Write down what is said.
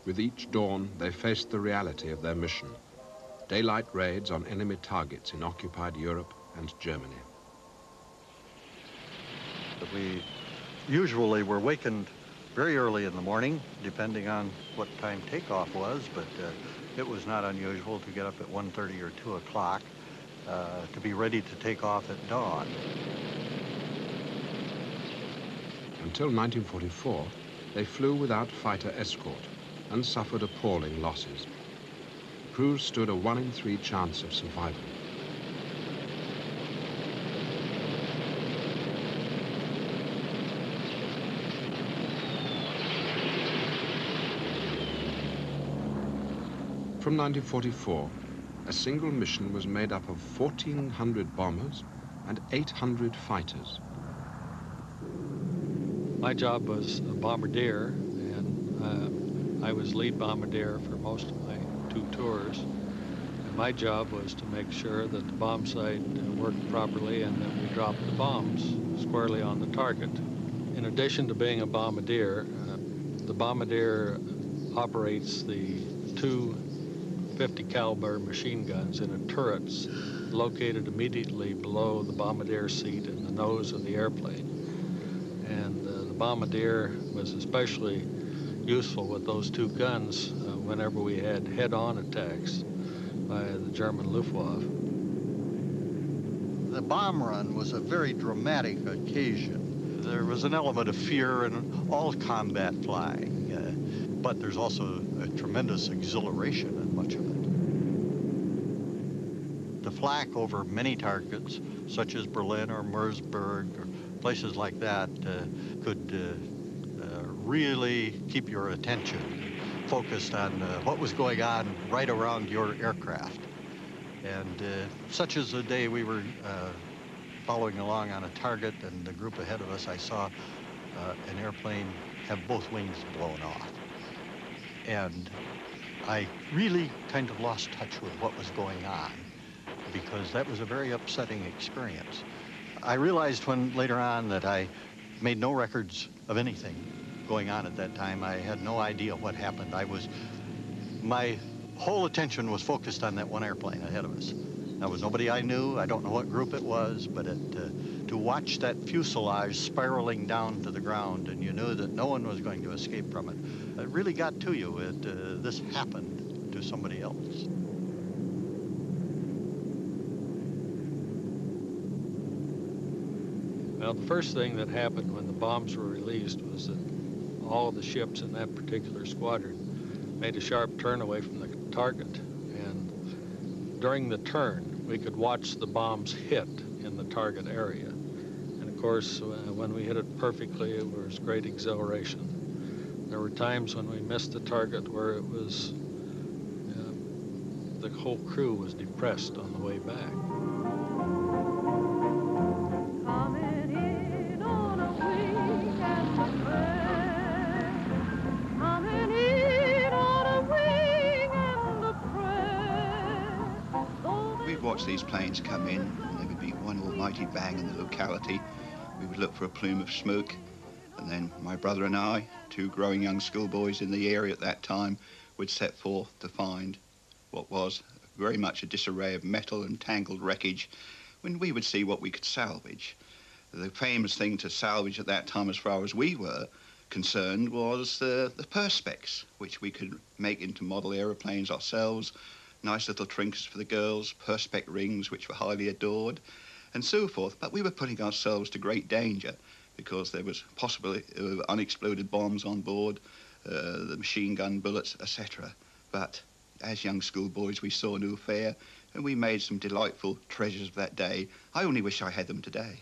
With each dawn, they faced the reality of their mission. Daylight raids on enemy targets in occupied Europe and Germany. We usually were wakened very early in the morning, depending on what time takeoff was, but it was not unusual to get up at 1:30 or 2 o'clock to be ready to take off at dawn. Until 1944, they flew without fighter escort and suffered appalling losses. Crews stood a 1 in 3 chance of survival. From 1944, a single mission was made up of 1,400 bombers and 800 fighters. My job was a bombardier, and I was lead bombardier for most of my 2 tours. And my job was to make sure that the bomb sight worked properly and that we dropped the bombs squarely on the target. In addition to being a bombardier, the bombardier operates the 2 50 caliber machine guns in a turrets located immediately below the bombardier seat in the nose of the airplane. And the bombardier was especially useful with those 2 guns whenever we had head-on attacks by the German Luftwaffe. The bomb run was a very dramatic occasion. There was an element of fear in all combat flying, but there's also a tremendous exhilaration in much of it. The flak over many targets, such as Berlin or Mersburg or places like that, could really keep your attention focused on what was going on right around your aircraft. And such as the day we were following along on a target, and the group ahead of us, I saw an airplane have both wings blown off. And I really kind of lost touch with what was going on, because that was a very upsetting experience. I realized when later on that I made no records of anything going on at that time. I had no idea what happened. My whole attention was focused on that one airplane ahead of us. There was nobody I knew. I don't know what group it was, but to watch that fuselage spiraling down to the ground, and you knew that no one was going to escape from it, it really got to you. This happened to somebody else. Well, the first thing that happened when the bombs were released was that all of the ships in that particular squadron made a sharp turn away from the target. And during the turn, we could watch the bombs hit in the target area. And of course, when we hit it perfectly, it was great exhilaration. There were times when we missed the target where it was, the whole crew was depressed on the way back. We'd watch these planes come in, and there would be one almighty bang in the locality. We would look for a plume of smoke, and then my brother and I, 2 growing young schoolboys in the area at that time, would set forth to find what was very much a disarray of metal and tangled wreckage, when we would see what we could salvage. The famous thing to salvage at that time, as far as we were concerned, was the perspex, which we could make into model aeroplanes ourselves. Nice little trinkets for the girls, perspex rings which were highly adored, and so forth. But we were putting ourselves to great danger because there was possibly unexploded bombs on board, the machine gun bullets, etc. But as young schoolboys, we saw no fear, and we made some delightful treasures of that day. I only wish I had them today.